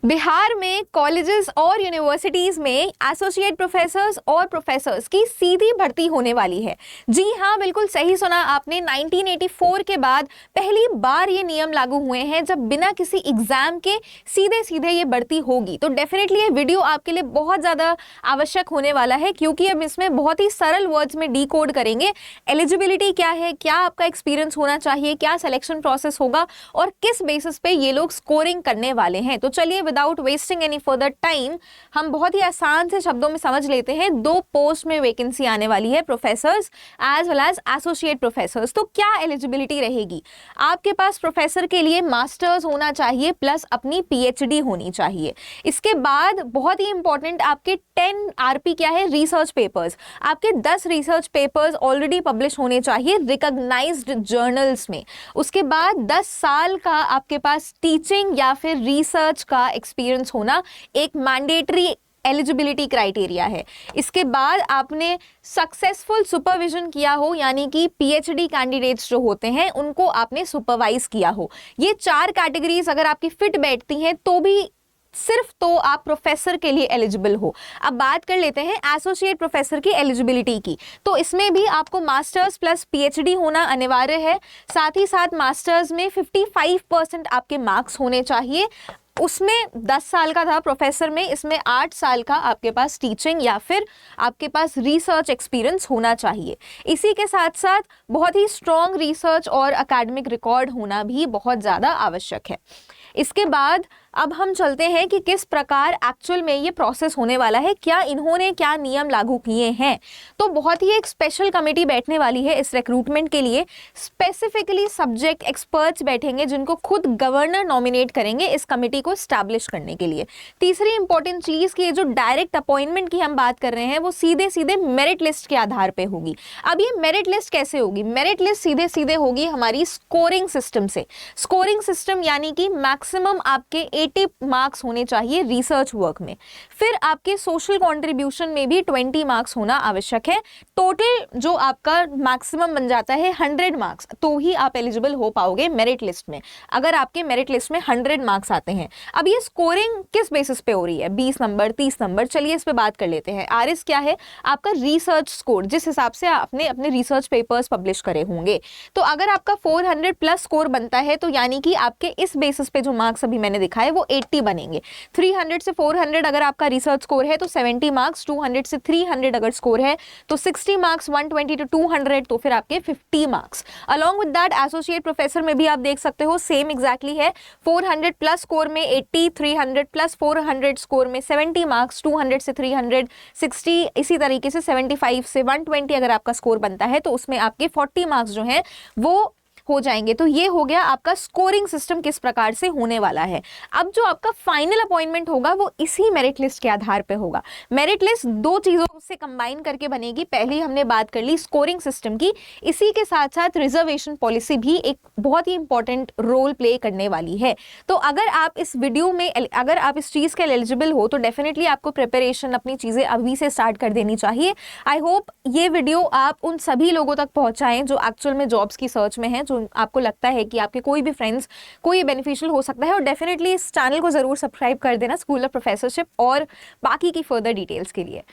बिहार में कॉलेजेस और यूनिवर्सिटीज में एसोसिएट प्रोफेसर्स और प्रोफेसर्स की सीधी भर्ती होने वाली है। जी हाँ, बिल्कुल सही सुना आपने। 1984 के बाद पहली बार ये नियम लागू हुए हैं जब बिना किसी एग्जाम के सीधे सीधे ये भर्ती होगी। तो डेफिनेटली ये वीडियो आपके लिए बहुत ज़्यादा आवश्यक होने वाला है, क्योंकि अब इसमें बहुत ही सरल वर्ड्स में डीकोड करेंगे एलिजिबिलिटी क्या है, क्या आपका एक्सपीरियंस होना चाहिए, क्या सिलेक्शन प्रोसेस होगा और किस बेसिस पे ये लोग स्कोरिंग करने वाले हैं। तो चलिए without wasting any further time हम बहुत ही आसान से शब्दों में समझ लेते हैं। 2 पोस्ट में वैकेंसी आने वाली है, professors as well as associate professors. तो क्या एलिजिबिलिटी रहेगी? आपके पास प्रोफेसर के लिए मास्टर्स होना चाहिए प्लस अपनी पीएचडी होनी चाहिए। इसके बाद बहुत ही इंपॉर्टेंट, आपके 10 आरपी क्या है, रिसर्च पेपर्स। आपके 10 रिसर्च पेपर्स ऑलरेडी पब्लिश होने चाहिए रिकॉग्नाइज्ड जर्नल्स में। उसके बाद 10 साल का आपके पास टीचिंग या फिर रिसर्च का एक्सपीरियंस होना एक मैंडेटरी एलिजिबिलिटी क्राइटेरिया है। इसके बाद आपने सक्सेसफुल सुपरविजन किया हो, यानी कि पीएचडी कैंडिडेट्स जो होते हैं उनको आपने सुपरवाइज किया हो। ये 4 कैटेगरीज अगर आपकी फिट बैठती हैं तो भी सिर्फ तो आप प्रोफेसर के लिए एलिजिबल हो। अब बात कर लेते हैं एसोसिएट प्रोफेसर की एलिजिबिलिटी की। तो इसमें भी आपको मास्टर्स प्लस पीएचडी होना अनिवार्य है। साथ ही साथ मास्टर्स में 55% आपके मार्क्स होने चाहिए। उसमें 10 साल का था प्रोफेसर में, इसमें 8 साल का आपके पास टीचिंग या फिर आपके पास रिसर्च एक्सपीरियंस होना चाहिए। इसी के साथ साथ बहुत ही स्ट्रॉन्ग रिसर्च और एकेडमिक रिकॉर्ड होना भी बहुत ज़्यादा आवश्यक है। इसके बाद अब हम चलते हैं कि किस प्रकार एक्चुअल में ये प्रोसेस होने वाला है, क्या इन्होंने क्या नियम लागू किए हैं। तो बहुत ही एक स्पेशल कमेटी बैठने वाली है इस रिक्रूटमेंट के लिए। स्पेसिफिकली सब्जेक्ट एक्सपर्ट्स बैठेंगे जिनको खुद गवर्नर नॉमिनेट करेंगे इस कमेटी को स्टैब्लिश करने के लिए। तीसरी इंपॉर्टेंट चीज की जो डायरेक्ट अपॉइंटमेंट की हम बात कर रहे हैं वो सीधे सीधे मेरिट लिस्ट के आधार पर होगी। अब ये मेरिट लिस्ट कैसे होगी? मेरिट लिस्ट सीधे सीधे होगी हमारी स्कोरिंग सिस्टम से। स्कोरिंग सिस्टम यानी कि मैक्सिमम आपके 80 मार्क्स होने चाहिए रिसर्च वर्क में, फिर आपके सोशल कंट्रीब्यूशन में भी 20 मार्क्स होना आवश्यक है। टोटल जो आपका मैक्सिमम बन जाता है 100 मार्क्स, तो ही आप एलिजिबल हो पाओगे मेरिट लिस्ट में, अगर आपके मेरिट लिस्ट में 100 मार्क्स आते हैं। अब ये स्कोरिंग किस बेसिस पे हो रही है? 20 नंबर, 30 नंबर, चलिए इस पे बात कर लेते हैं। आरएस क्या है? आपका रिसर्च स्कोर, जिस हिसाब से आपने अपने रिसर्च पेपर्स पब्लिश करे होंगे। तो अगर आपका 400 प्लस स्कोर बनता है तो यानी कि आपके इस बेसिस पे जो मार्क्स अभी मैंने दिखाए वो 80 बनेंगे। 300 से 400 अगर आपका रिसर्च स्कोर है तो 70 मार्क्स, 200 से 300 अगर स्कोर है तो 60 मार्क्स, 120 टू 200 तो फिर आपके 50 marks. Along with that associate professor में भी आप देख सकते हो सेम एग्जैक्टली है। 400 प्लस स्कोर में 80, 300 प्लस 400 स्कोर में 70 मार्क्स, 200 से 300 60, इसी तरीके से 75 से 120 अगर आपका स्कोर बनता है तो उसमें आपके 40 मार्क्स जो हैं वो हो जाएंगे। तो ये हो गया आपका स्कोरिंग सिस्टम किस प्रकार से होने वाला है। अब जो आपका फाइनल अपॉइंटमेंट होगा वो इसी मेरिट लिस्ट के आधार पे होगा। मेरिट लिस्ट 2 चीजों से कंबाइन करके बनेगी। पहले हमने बात कर ली स्कोरिंग सिस्टम की, इसी के साथ साथ रिजर्वेशन पॉलिसी भी एक बहुत ही इंपॉर्टेंट रोल प्ले करने वाली है। तो अगर आप इस वीडियो में, अगर आप इस चीज के एलिजिबल हो तो डेफिनेटली आपको प्रिपरेशन अपनी चीजें अभी से स्टार्ट कर देनी चाहिए। आई होप ये वीडियो आप उन सभी लोगों तक पहुंचाएं जो एक्चुअल में जॉब्स की सर्च में हैं, जो आपको लगता है कि आपके कोई भी फ्रेंड्स को ये बेनिफिशियल हो सकता है। और डेफिनेटली इस चैनल को जरूर सब्सक्राइब कर देना स्कूल ऑफ प्रोफेसरशिप और बाकी की फर्दर डिटेल्स के लिए।